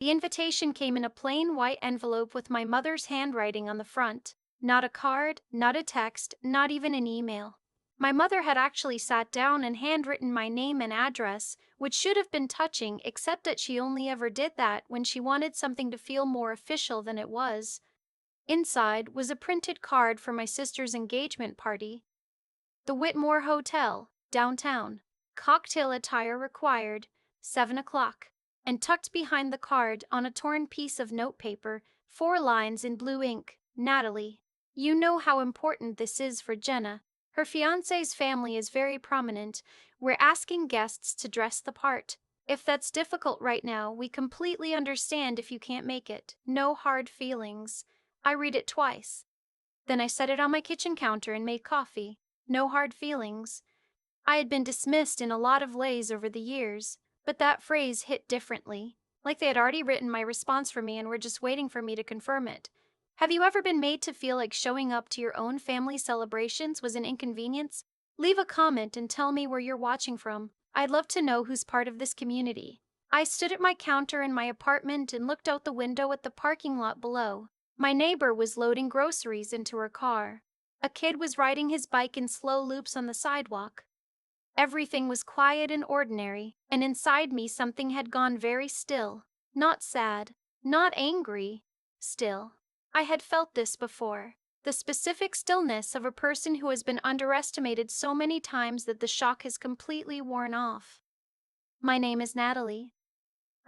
The invitation came in a plain white envelope with my mother's handwriting on the front. Not a card, not a text, not even an email. My mother had actually sat down and handwritten my name and address, which should have been touching, except that she only ever did that when she wanted something to feel more official than it was. Inside was a printed card for my sister's engagement party. The Whitmore Hotel, downtown. Cocktail attire required, 7 o'clock. And tucked behind the card on a torn piece of notepaper, 4 lines in blue ink, Natalie. You know how important this is for Jenna. Her fiancé's family is very prominent. We're asking guests to dress the part. If that's difficult right now, we completely understand if you can't make it. No hard feelings. I read it twice. Then I set it on my kitchen counter and made coffee. No hard feelings. I had been dismissed in a lot of ways over the years, but that phrase hit differently, like they had already written my response for me and were just waiting for me to confirm it. Have you ever been made to feel like showing up to your own family celebrations was an inconvenience? Leave a comment and tell me where you're watching from. I'd love to know who's part of this community. I stood at my counter in my apartment and looked out the window at the parking lot below. My neighbor was loading groceries into her car. A kid was riding his bike in slow loops on the sidewalk. Everything was quiet and ordinary, and inside me something had gone very still. Not sad, not angry, still. I had felt this before. The specific stillness of a person who has been underestimated so many times that the shock has completely worn off. My name is Natalie.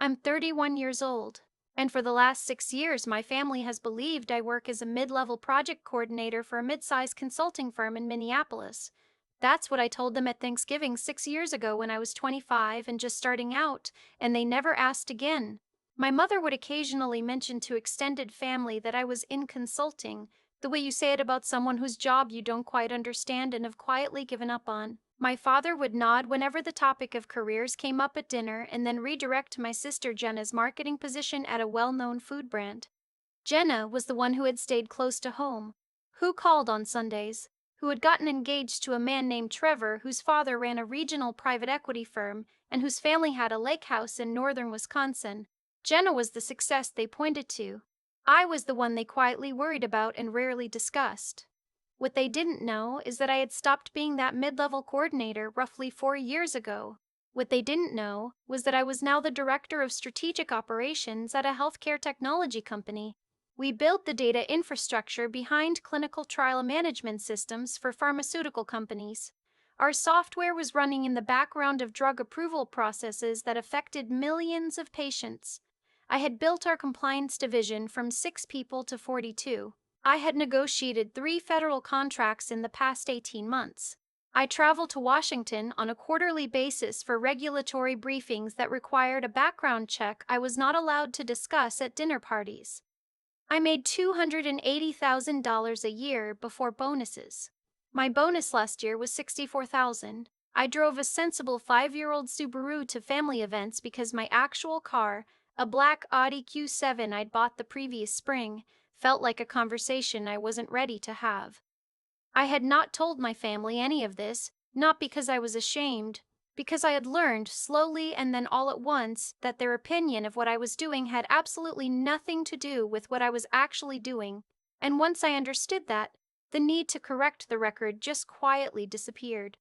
I'm 31 years old, and for the last 6 years my family has believed I work as a mid-level project coordinator for a mid-sized consulting firm in Minneapolis. That's what I told them at Thanksgiving 6 years ago when I was 25 and just starting out, and they never asked again. My mother would occasionally mention to extended family that I was in consulting, the way you say it about someone whose job you don't quite understand and have quietly given up on. My father would nod whenever the topic of careers came up at dinner and then redirect my sister Jenna's marketing position at a well-known food brand. Jenna was the one who had stayed close to home, who called on Sundays, who had gotten engaged to a man named Trevor whose father ran a regional private equity firm and whose family had a lake house in northern Wisconsin. Jenna was the success they pointed to. I was the one they quietly worried about and rarely discussed. What they didn't know is that I had stopped being that mid-level coordinator roughly 4 years ago. What they didn't know was that I was now the director of strategic operations at a healthcare technology company. We built the data infrastructure behind clinical trial management systems for pharmaceutical companies. Our software was running in the background of drug approval processes that affected millions of patients. I had built our compliance division from 6 people to 42. I had negotiated 3 federal contracts in the past 18 months. I traveled to Washington on a quarterly basis for regulatory briefings that required a background check I was not allowed to discuss at dinner parties. I made $280,000 a year before bonuses. My bonus last year was $64,000. I drove a sensible 5-year-old Subaru to family events because my actual car, a black Audi Q7 I'd bought the previous spring, felt like a conversation I wasn't ready to have. I had not told my family any of this, not because I was ashamed, because I had learned slowly and then all at once that their opinion of what I was doing had absolutely nothing to do with what I was actually doing, and once I understood that, the need to correct the record just quietly disappeared.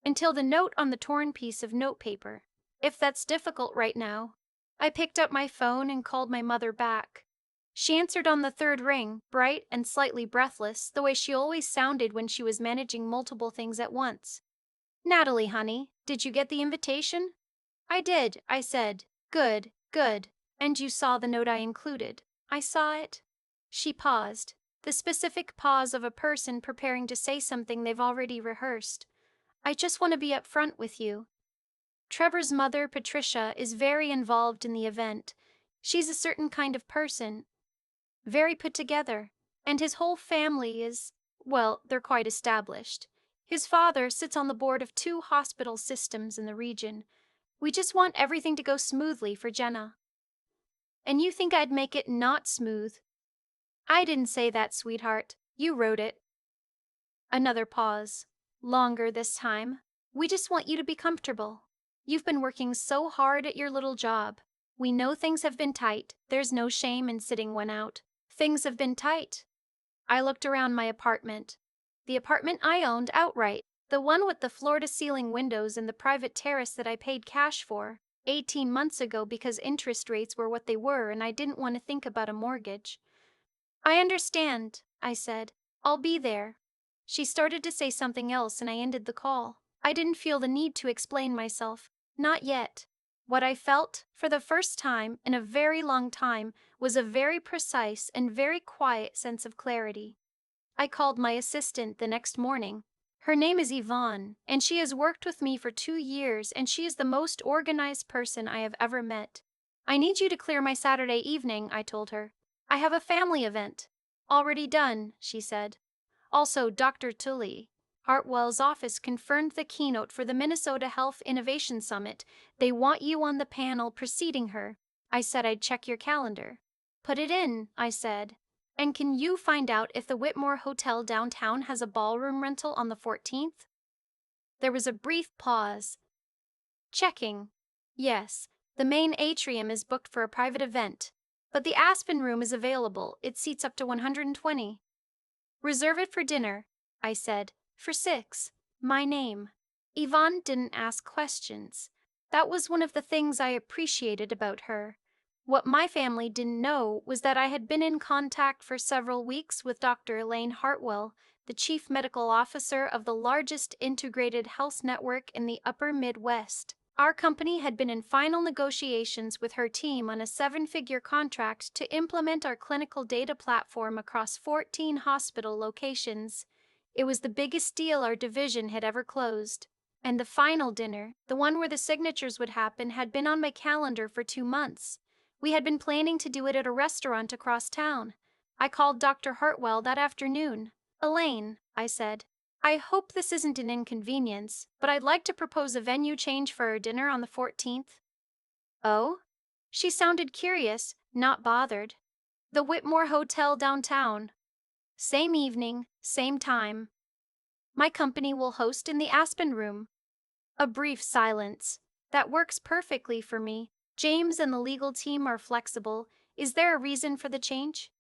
Until the note on the torn piece of notepaper. If that's difficult right now. I picked up my phone and called my mother back. She answered on the third ring, bright and slightly breathless, the way she always sounded when she was managing multiple things at once. "Natalie, honey, did you get the invitation?" "I did," I said. "Good, good. And you saw the note I included?" "I saw it." She paused, the specific pause of a person preparing to say something they've already rehearsed. "I just want to be upfront with you. Trevor's mother, Patricia, is very involved in the event. She's a certain kind of person, very put together, and his whole family is, well, they're quite established. His father sits on the board of 2 hospital systems in the region. We just want everything to go smoothly for Jenna." "And you think I'd make it not smooth?" "I didn't say that, sweetheart. You wrote it." Another pause. Longer this time. "We just want you to be comfortable. You've been working so hard at your little job. We know things have been tight. There's no shame in sitting one out. Things have been tight. I looked around my apartment. The apartment I owned outright. The one with the floor-to-ceiling windows and the private terrace that I paid cash for 18 months ago because interest rates were what they were and I didn't want to think about a mortgage. I understand, I said. I'll be there. She started to say something else and I ended the call. I didn't feel the need to explain myself. Not yet. What I felt, for the first time in a very long time, was a very precise and very quiet sense of clarity. I called my assistant the next morning. Her name is Yvonne, and she has worked with me for 2 years, and she is the most organized person I have ever met. I need you to clear my Saturday evening, I told her. I have a family event. Already done, she said. Also, Dr. Tully Hartwell's office confirmed the keynote for the Minnesota Health Innovation Summit. They want you on the panel preceding her. I said I'd check your calendar. Put it in, I said. And can you find out if the Whitmore Hotel downtown has a ballroom rental on the 14th? There was a brief pause. Checking. Yes, the main atrium is booked for a private event, but the Aspen Room is available. It seats up to 120. Reserve it for dinner, I said. For 6. My name. Yvonne didn't ask questions. That was one of the things I appreciated about her. What my family didn't know was that I had been in contact for several weeks with Dr. Elaine Hartwell, the chief medical officer of the largest integrated health network in the upper Midwest. Our company had been in final negotiations with her team on a 7-figure contract to implement our clinical data platform across 14 hospital locations. It was the biggest deal our division had ever closed. And the final dinner, the one where the signatures would happen, had been on my calendar for 2 months. We had been planning to do it at a restaurant across town. I called Dr. Hartwell that afternoon. Elaine, I said, I hope this isn't an inconvenience, but I'd like to propose a venue change for our dinner on the 14th. Oh? She sounded curious, not bothered. The Whitmore Hotel downtown. Same evening, same time. My company will host in the Aspen Room. A brief silence. That works perfectly for me. James and the legal team are flexible. Is there a reason for the change?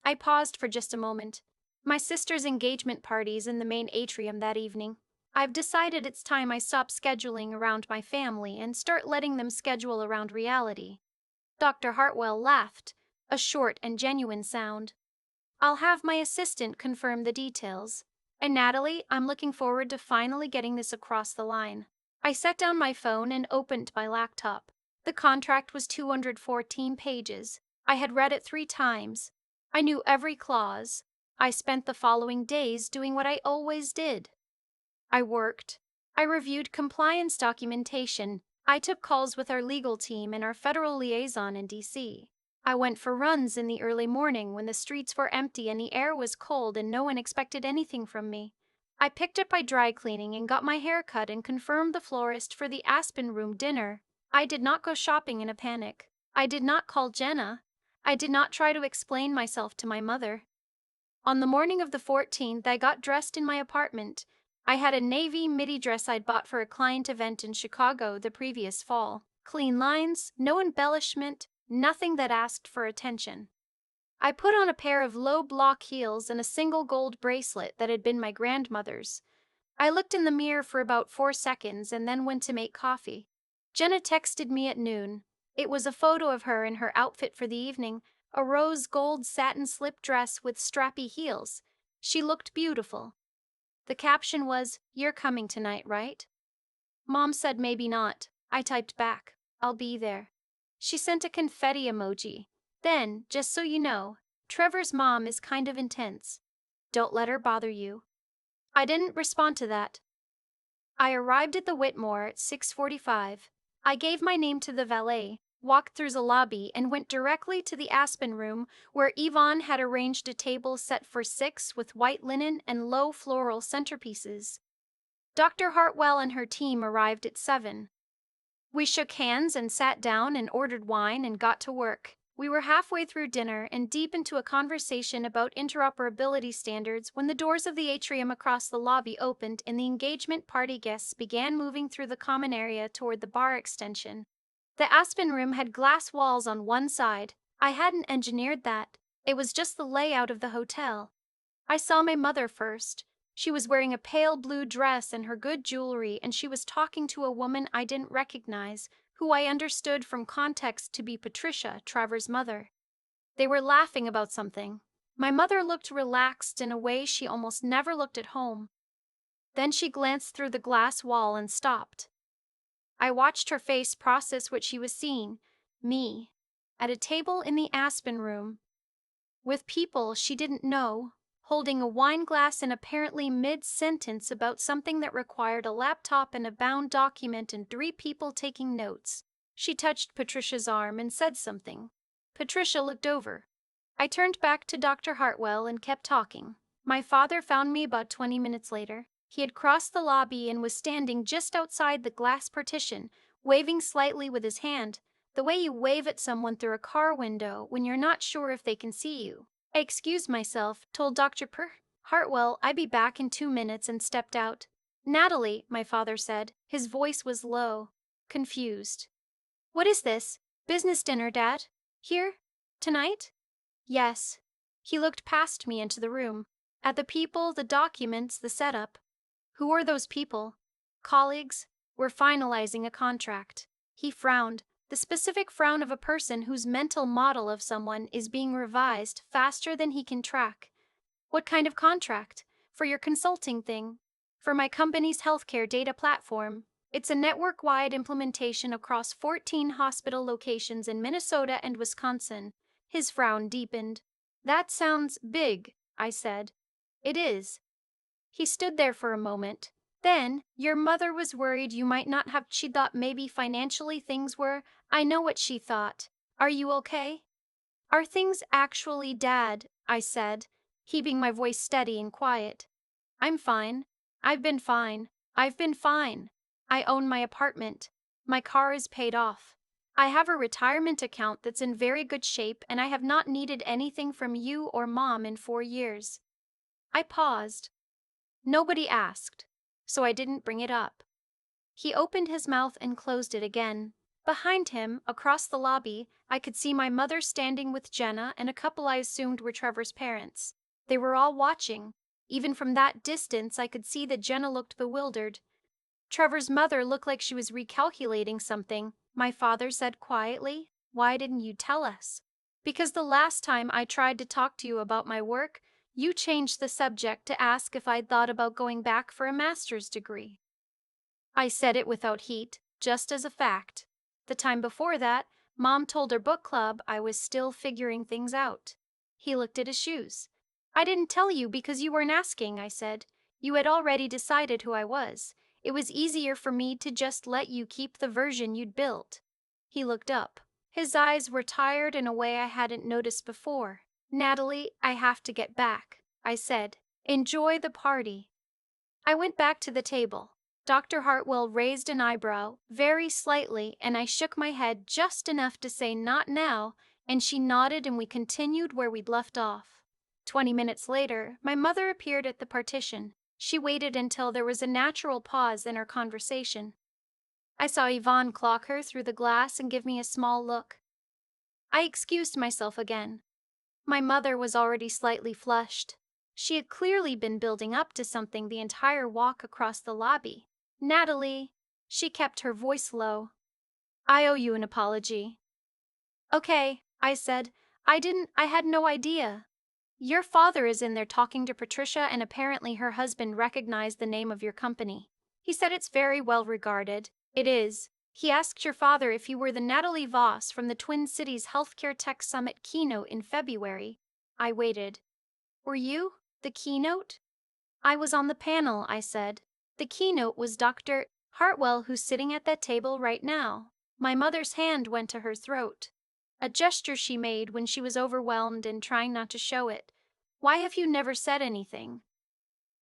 I paused for just a moment. My sister's engagement party's in the main atrium that evening. I've decided it's time I stop scheduling around my family and start letting them schedule around reality. Dr. Hartwell laughed, a short and genuine sound. I'll have my assistant confirm the details. And Natalie, I'm looking forward to finally getting this across the line. I set down my phone and opened my laptop. The contract was 214 pages. I had read it 3 times. I knew every clause. I spent the following days doing what I always did. I worked. I reviewed compliance documentation. I took calls with our legal team and our federal liaison in D.C. I went for runs in the early morning when the streets were empty and the air was cold and no one expected anything from me. I picked up my dry cleaning and got my hair cut and confirmed the florist for the Aspen Room dinner. I did not go shopping in a panic. I did not call Jenna. I did not try to explain myself to my mother. On the morning of the 14th, I got dressed in my apartment. I had a navy midi dress I'd bought for a client event in Chicago the previous fall. Clean lines, no embellishment, nothing that asked for attention. I put on a pair of low-block heels and a single gold bracelet that had been my grandmother's. I looked in the mirror for about 4 seconds and then went to make coffee. Jenna texted me at noon. It was a photo of her in her outfit for the evening, a rose gold satin slip dress with strappy heels. She looked beautiful. The caption was, "You're coming tonight, right?" Mom said maybe not. I typed back, "I'll be there." She sent a confetti emoji. Then, just so you know, Trevor's mom is kind of intense. Don't let her bother you. I didn't respond to that. I arrived at the Whitmore at 6:45. I gave my name to the valet, walked through the lobby, and went directly to the Aspen Room, where Yvonne had arranged a table set for 6 with white linen and low floral centerpieces. Dr. Hartwell and her team arrived at 7. We shook hands and sat down and ordered wine and got to work. We were halfway through dinner and deep into a conversation about interoperability standards when the doors of the atrium across the lobby opened and the engagement party guests began moving through the common area toward the bar extension. The Aspen room had glass walls on one side. I hadn't engineered that. It was just the layout of the hotel. I saw my mother first. She was wearing a pale blue dress and her good jewelry, and she was talking to a woman I didn't recognize, who I understood from context to be Patricia, Trevor's mother. They were laughing about something. My mother looked relaxed in a way she almost never looked at home. Then she glanced through the glass wall and stopped. I watched her face process what she was seeing, me, at a table in the Aspen room, with people she didn't know, holding a wine glass and apparently mid-sentence about something that required a laptop and a bound document and 3 people taking notes. She touched Patricia's arm and said something. Patricia looked over. I turned back to Dr. Hartwell and kept talking. My father found me about 20 minutes later. He had crossed the lobby and was standing just outside the glass partition, waving slightly with his hand, the way you wave at someone through a car window when you're not sure if they can see you. I excused myself, told Dr. Hartwell I'd be back in 2 minutes, and stepped out. Natalie, my father said. His voice was low, confused. What is this? Business dinner, Dad? Here? Tonight? Yes. He looked past me into the room, at the people, the documents, the setup. Who are those people? Colleagues? We're finalizing a contract. He frowned, the specific frown of a person whose mental model of someone is being revised faster than he can track. What kind of contract? For your consulting thing? For my company's healthcare data platform. It's a network-wide implementation across 14 hospital locations in Minnesota and Wisconsin. His frown deepened. That sounds big, I said. It is. He stood there for a moment. Then, your mother was worried you might not have. She thought maybe financially things were. I know what she thought. Are you okay? Are things actually, Dad? I said, keeping my voice steady and quiet. I'm fine. I've been fine. I've been fine. I own my apartment. My car is paid off. I have a retirement account that's in very good shape, and I have not needed anything from you or Mom in 4 years. I paused. Nobody asked, so I didn't bring it up. He opened his mouth and closed it again. Behind him, across the lobby, I could see my mother standing with Jenna and a couple I assumed were Trevor's parents. They were all watching. Even from that distance, I could see that Jenna looked bewildered. Trevor's mother looked like she was recalculating something. My father said quietly, "Why didn't you tell us?" "Because the last time I tried to talk to you about my work, you changed the subject to ask if I'd thought about going back for a master's degree." I said it without heat, just as a fact. The time before that, Mom told her book club I was still figuring things out. He looked at his shoes. "I didn't tell you because you weren't asking," I said. "You had already decided who I was. It was easier for me to just let you keep the version you'd built." He looked up. His eyes were tired in a way I hadn't noticed before. "Natalie, I have to get back," I said. "Enjoy the party." I went back to the table. Dr. Hartwell raised an eyebrow, very slightly, and I shook my head just enough to say not now, and she nodded and we continued where we'd left off. 20 minutes later, my mother appeared at the partition. She waited until there was a natural pause in our conversation. I saw Yvonne clock her through the glass and give me a small look. I excused myself again. My mother was already slightly flushed. She had clearly been building up to something the entire walk across the lobby. "Natalie," she kept her voice low, "I owe you an apology." "Okay," I said. I had no idea. Your father is in there talking to Patricia, and apparently her husband recognized the name of your company. He said it's very well regarded. It is. He asked your father if you were the Natalie Voss from the Twin Cities Healthcare Tech Summit keynote in February. I waited. Were you? The keynote? I was on the panel, I said. The keynote was Dr. Hartwell, who's sitting at that table right now. My mother's hand went to her throat. A gesture she made when she was overwhelmed and trying not to show it. "Why have you never said anything?"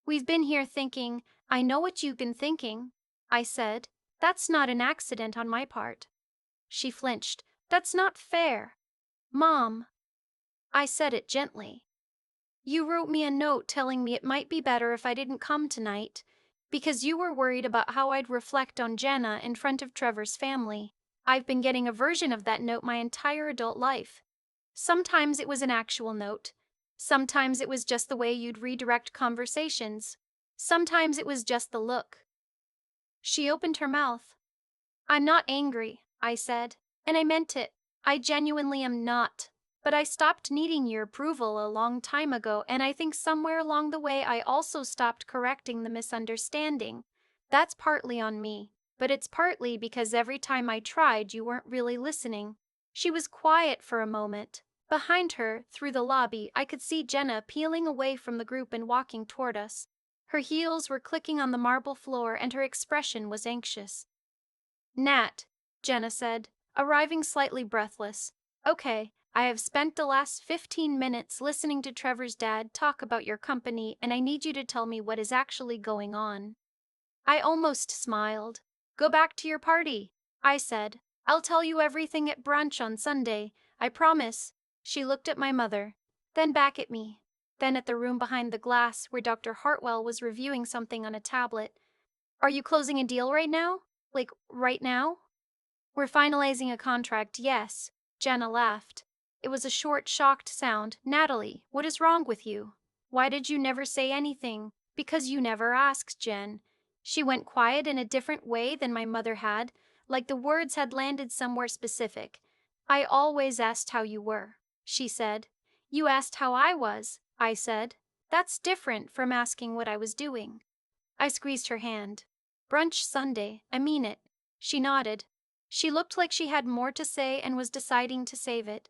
"We've been here thinking. I know what you've been thinking," I said. "That's not an accident on my part." She flinched. "That's not fair." "Mom." I said it gently. "You wrote me a note telling me it might be better if I didn't come tonight, because you were worried about how I'd reflect on Jenna in front of Trevor's family. I've been getting a version of that note my entire adult life. Sometimes it was an actual note. Sometimes it was just the way you'd redirect conversations. Sometimes it was just the look. She opened her mouth. I'm not angry, I said, and I meant it. I genuinely am not. But I stopped needing your approval a long time ago, and I think somewhere along the way I also stopped correcting the misunderstanding. That's partly on me, but it's partly because every time I tried, you weren't really listening. She was quiet for a moment. Behind her, through the lobby, I could see Jenna peeling away from the group and walking toward us. Her heels were clicking on the marble floor, and her expression was anxious. Nat, Jenna said, arriving slightly breathless. Okay, I have spent the last 15 minutes listening to Trevor's dad talk about your company, and I need you to tell me what is actually going on. I almost smiled. Go back to your party, I said. I'll tell you everything at brunch on Sunday, I promise. She looked at my mother, then back at me, then at the room behind the glass where Dr. Hartwell was reviewing something on a tablet. Are you closing a deal right now? Like, right now? We're finalizing a contract, yes. Jenna laughed. It was a short, shocked sound. Natalie, what is wrong with you? Why did you never say anything? Because you never asked, Jen. She went quiet in a different way than my mother had, like the words had landed somewhere specific. I always asked how you were, she said. You asked how I was, I said. That's different from asking what I was doing. I squeezed her hand. Brunch Sunday, I mean it. She nodded. She looked like she had more to say and was deciding to save it.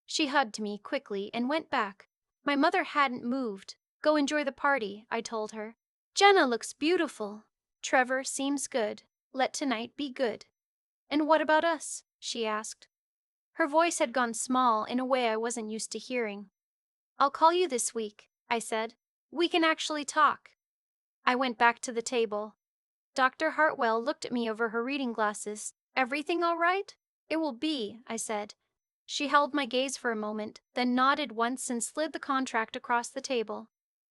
She hugged me quickly and went back. My mother hadn't moved. Go enjoy the party, I told her. Jenna looks beautiful. Trevor seems good. Let tonight be good. And what about us? She asked. Her voice had gone small in a way I wasn't used to hearing. I'll call you this week, I said. We can actually talk. I went back to the table. Dr. Hartwell looked at me over her reading glasses. Everything all right? It will be, I said. She held my gaze for a moment, then nodded once and slid the contract across the table.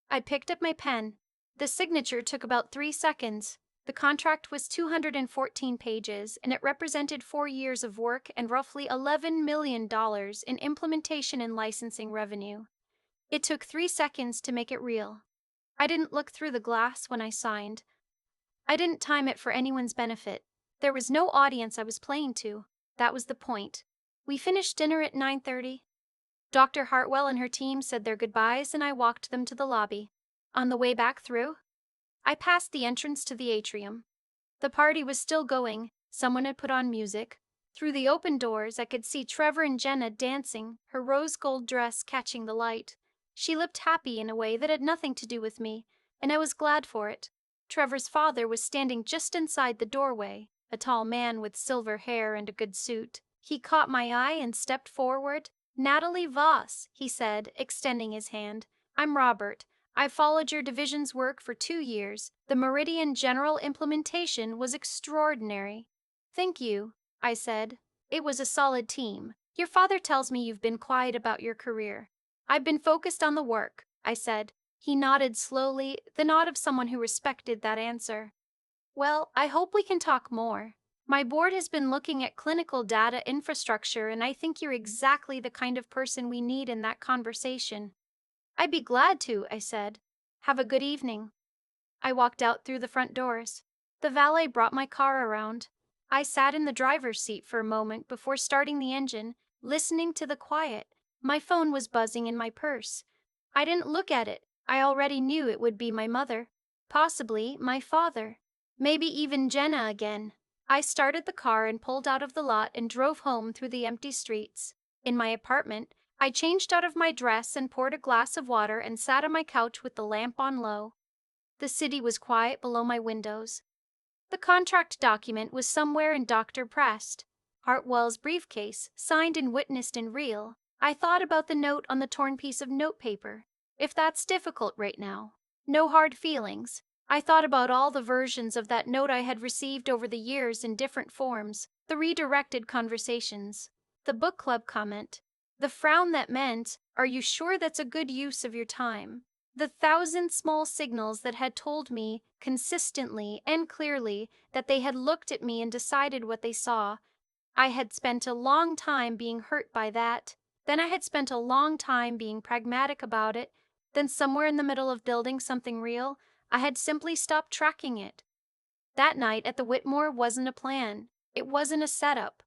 I picked up my pen. The signature took about 3 seconds. The contract was 214 pages, and it represented 4 years of work and roughly $11 million in implementation and licensing revenue. It took 3 seconds to make it real. I didn't look through the glass when I signed. I didn't time it for anyone's benefit. There was no audience I was playing to. That was the point. We finished dinner at 9:30. Dr. Hartwell and her team said their goodbyes, and I walked them to the lobby. On the way back through, I passed the entrance to the atrium. The party was still going. Someone had put on music. Through the open doors, I could see Trevor and Jenna dancing, her rose gold dress catching the light. She looked happy in a way that had nothing to do with me, and I was glad for it. Trevor's father was standing just inside the doorway, a tall man with silver hair and a good suit. He caught my eye and stepped forward. Natalie Voss, he said, extending his hand. I'm Robert. I followed your division's work for 2 years. The Meridian General implementation was extraordinary. Thank you, I said. It was a solid team. Your father tells me you've been quiet about your career. I've been focused on the work, I said. He nodded slowly, the nod of someone who respected that answer. Well, I hope we can talk more. My board has been looking at clinical data infrastructure, and I think you're exactly the kind of person we need in that conversation. I'd be glad to, I said. Have a good evening. I walked out through the front doors. The valet brought my car around. I sat in the driver's seat for a moment before starting the engine, listening to the quiet. My phone was buzzing in my purse. I didn't look at it. I already knew it would be my mother, possibly my father, maybe even Jenna again. I started the car and pulled out of the lot and drove home through the empty streets. In my apartment, I changed out of my dress and poured a glass of water and sat on my couch with the lamp on low. The city was quiet below my windows. The contract document was somewhere in Dr. Prest. Hartwell's briefcase, signed and witnessed in real. I thought about the note on the torn piece of notepaper. If that's difficult right now. No hard feelings. I thought about all the versions of that note I had received over the years in different forms, the redirected conversations, the book club comment, the frown that meant, "Are you sure that's a good use of your time?" The 1,000 small signals that had told me consistently and clearly that they had looked at me and decided what they saw. I had spent a long time being hurt by that. Then I had spent a long time being pragmatic about it. Then, somewhere in the middle of building something real, I had simply stopped tracking it. That night at the Whitmore wasn't a plan. It wasn't a setup.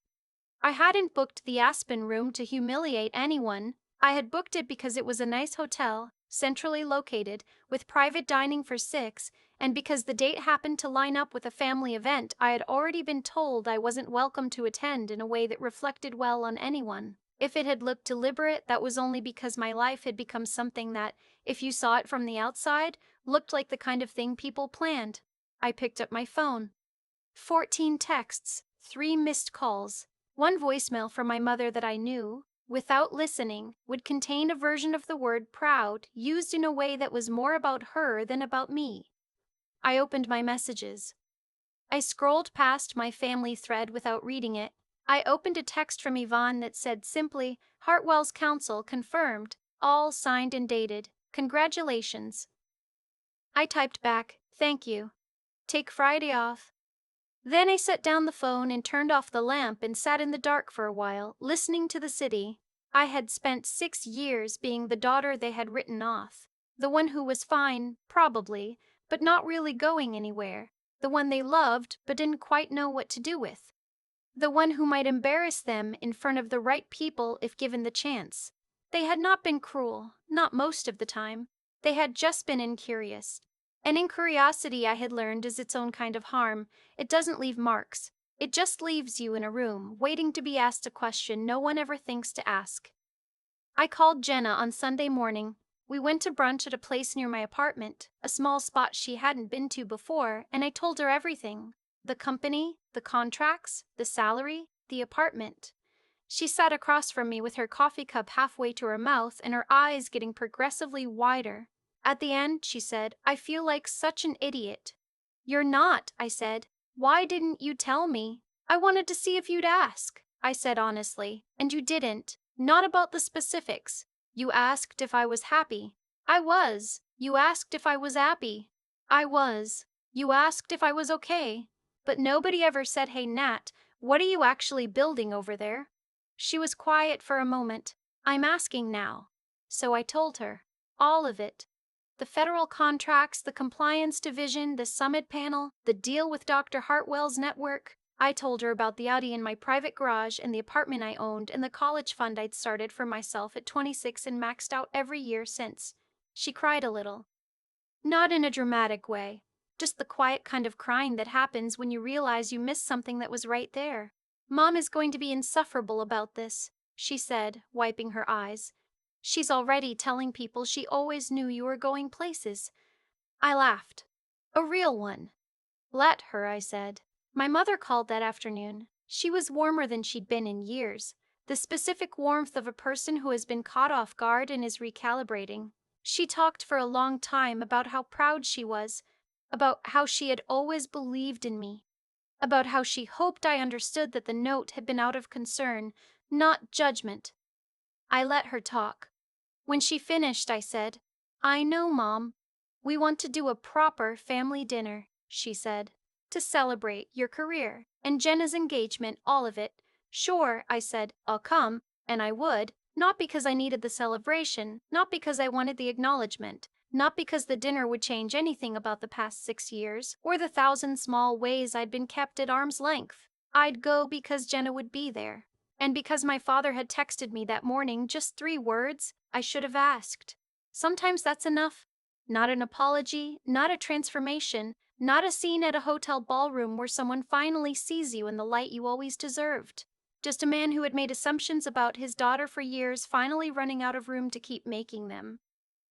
I hadn't booked the Aspen room to humiliate anyone. I had booked it because it was a nice hotel, centrally located, with private dining for 6, and because the date happened to line up with a family event I had already been told I wasn't welcome to attend in a way that reflected well on anyone. If it had looked deliberate, that was only because my life had become something that, if you saw it from the outside, looked like the kind of thing people planned. I picked up my phone. 14 texts, 3 missed calls. One voicemail from my mother that I knew, without listening, would contain a version of the word proud used in a way that was more about her than about me. I opened my messages. I scrolled past my family thread without reading it. I opened a text from Yvonne that said simply, Hartwell's counsel confirmed, all signed and dated. Congratulations. I typed back, thank you. Take Friday off. Then I set down the phone and turned off the lamp and sat in the dark for a while, listening to the city. I had spent 6 years being the daughter they had written off, the one who was fine, probably, but not really going anywhere, the one they loved but didn't quite know what to do with, the one who might embarrass them in front of the right people if given the chance. They had not been cruel, not most of the time. They had just been incurious. And incuriosity, I had learned, is its own kind of harm. It doesn't leave marks. It just leaves you in a room, waiting to be asked a question no one ever thinks to ask. I called Jenna on Sunday morning. We went to brunch at a place near my apartment, a small spot she hadn't been to before, and I told her everything. The company, the contracts, the salary, the apartment. She sat across from me with her coffee cup halfway to her mouth and her eyes getting progressively wider. At the end, she said, I feel like such an idiot. You're not, I said. Why didn't you tell me? I wanted to see if you'd ask, I said honestly, and you didn't. Not about the specifics. You asked if I was happy. I was. You asked if I was happy. I was. You asked if I was okay. But nobody ever said, hey Nat, what are you actually building over there? She was quiet for a moment. I'm asking now. So I told her. All of it. The federal contracts, the compliance division, the summit panel, the deal with Dr. Hartwell's network. I told her about the Audi in my private garage and the apartment I owned and the college fund I'd started for myself at 26 and maxed out every year since. She cried a little. Not in a dramatic way. Just the quiet kind of crying that happens when you realize you missed something that was right there. Mom is going to be insufferable about this, she said, wiping her eyes. She's already telling people she always knew you were going places. I laughed. A real one. Let her, I said. My mother called that afternoon. She was warmer than she'd been in years. The specific warmth of a person who has been caught off guard and is recalibrating. She talked for a long time about how proud she was, about how she had always believed in me, about how she hoped I understood that the note had been out of concern, not judgment. I let her talk. When she finished, I said, I know, Mom. We want to do a proper family dinner, she said, to celebrate your career and Jenna's engagement, all of it. Sure, I said, I'll come, and I would, not because I needed the celebration, not because I wanted the acknowledgement, not because the dinner would change anything about the past 6 years, or the 1,000 small ways I'd been kept at arm's length. I'd go because Jenna would be there. And because my father had texted me that morning just 3 words, I should have asked. Sometimes that's enough. Not an apology, not a transformation, not a scene at a hotel ballroom where someone finally sees you in the light you always deserved. Just a man who had made assumptions about his daughter for years finally running out of room to keep making them.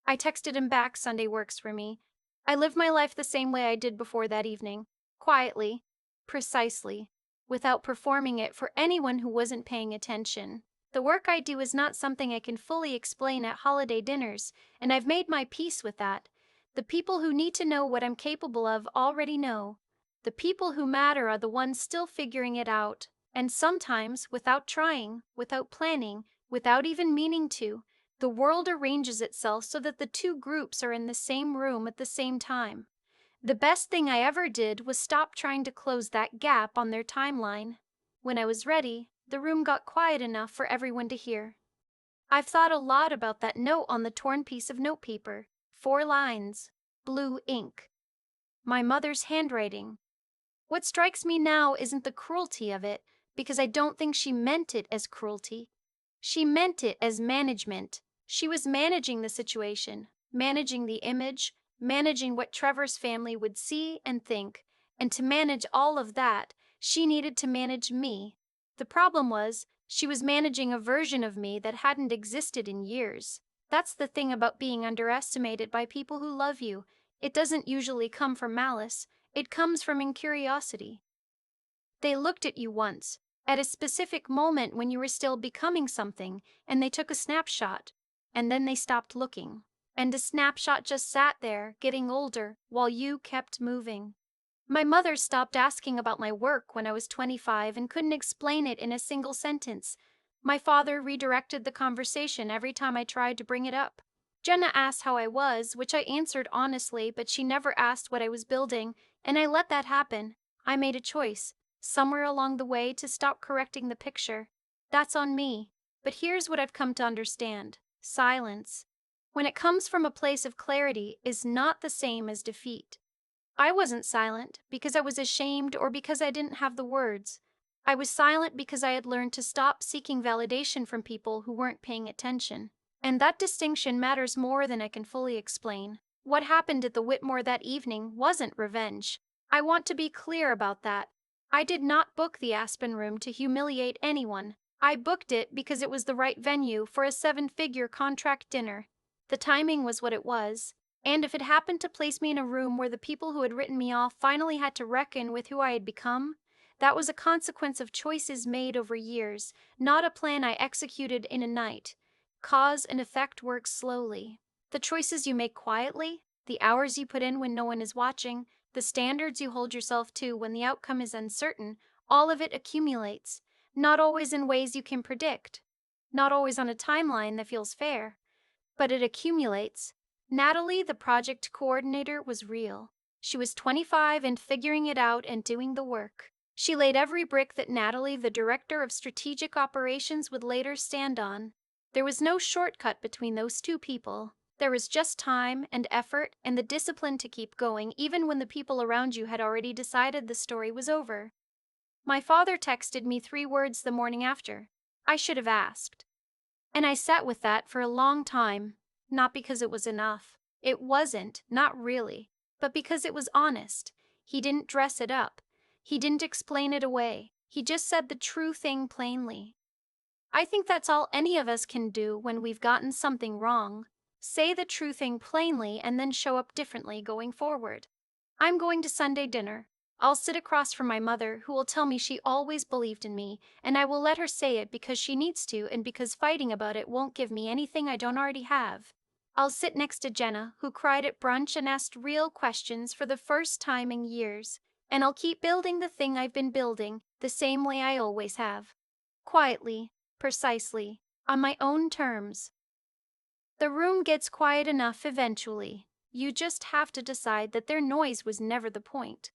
I texted him back, Sunday works for me. I live my life the same way I did before that evening. Quietly. Precisely. Without performing it for anyone who wasn't paying attention. The work I do is not something I can fully explain at holiday dinners, and I've made my peace with that. The people who need to know what I'm capable of already know. The people who matter are the ones still figuring it out, and sometimes, without trying, without planning, without even meaning to, the world arranges itself so that the 2 groups are in the same room at the same time. The best thing I ever did was stop trying to close that gap on their timeline. When I was ready, the room got quiet enough for everyone to hear. I've thought a lot about that note on the torn piece of notepaper. 4 lines. Blue ink. My mother's handwriting. What strikes me now isn't the cruelty of it, because I don't think she meant it as cruelty. She meant it as management. She was managing the situation, managing the image, managing what Trevor's family would see and think, and to manage all of that, she needed to manage me. The problem was, she was managing a version of me that hadn't existed in years. That's the thing about being underestimated by people who love you. It doesn't usually come from malice, it comes from incuriosity. They looked at you once, at a specific moment when you were still becoming something, and they took a snapshot, and then they stopped looking. And the snapshot just sat there, getting older, while you kept moving. My mother stopped asking about my work when I was 25 and couldn't explain it in a single sentence. My father redirected the conversation every time I tried to bring it up. Jenna asked how I was, which I answered honestly, but she never asked what I was building, and I let that happen. I made a choice, somewhere along the way, to stop correcting the picture. That's on me. But here's what I've come to understand. Silence, when it comes from a place of clarity, is not the same as defeat. I wasn't silent because I was ashamed or because I didn't have the words. I was silent because I had learned to stop seeking validation from people who weren't paying attention. And that distinction matters more than I can fully explain. What happened at the Whitmore that evening wasn't revenge. I want to be clear about that. I did not book the Aspen Room to humiliate anyone. I booked it because it was the right venue for a 7-figure contract dinner. The timing was what it was. And if it happened to place me in a room where the people who had written me off finally had to reckon with who I had become, that was a consequence of choices made over years, not a plan I executed in a night. Cause and effect works slowly. The choices you make quietly, the hours you put in when no one is watching, the standards you hold yourself to when the outcome is uncertain, all of it accumulates, not always in ways you can predict, not always on a timeline that feels fair, but it accumulates. Natalie, the project coordinator, was real. She was 25 and figuring it out and doing the work. She laid every brick that Natalie, the director of strategic operations, would later stand on. There was no shortcut between those two people. There was just time and effort and the discipline to keep going even when the people around you had already decided the story was over. My father texted me 3 words the morning after. I should have asked. And I sat with that for a long time, not because it was enough. It wasn't, not really, but because it was honest. He didn't dress it up. He didn't explain it away. He just said the true thing plainly. I think that's all any of us can do when we've gotten something wrong. Say the true thing plainly and then show up differently going forward. I'm going to Sunday dinner. I'll sit across from my mother, who will tell me she always believed in me, and I will let her say it because she needs to and because fighting about it won't give me anything I don't already have. I'll sit next to Jenna, who cried at brunch and asked real questions for the first time in years, and I'll keep building the thing I've been building the same way I always have. Quietly, precisely, on my own terms. The room gets quiet enough eventually. You just have to decide that their noise was never the point.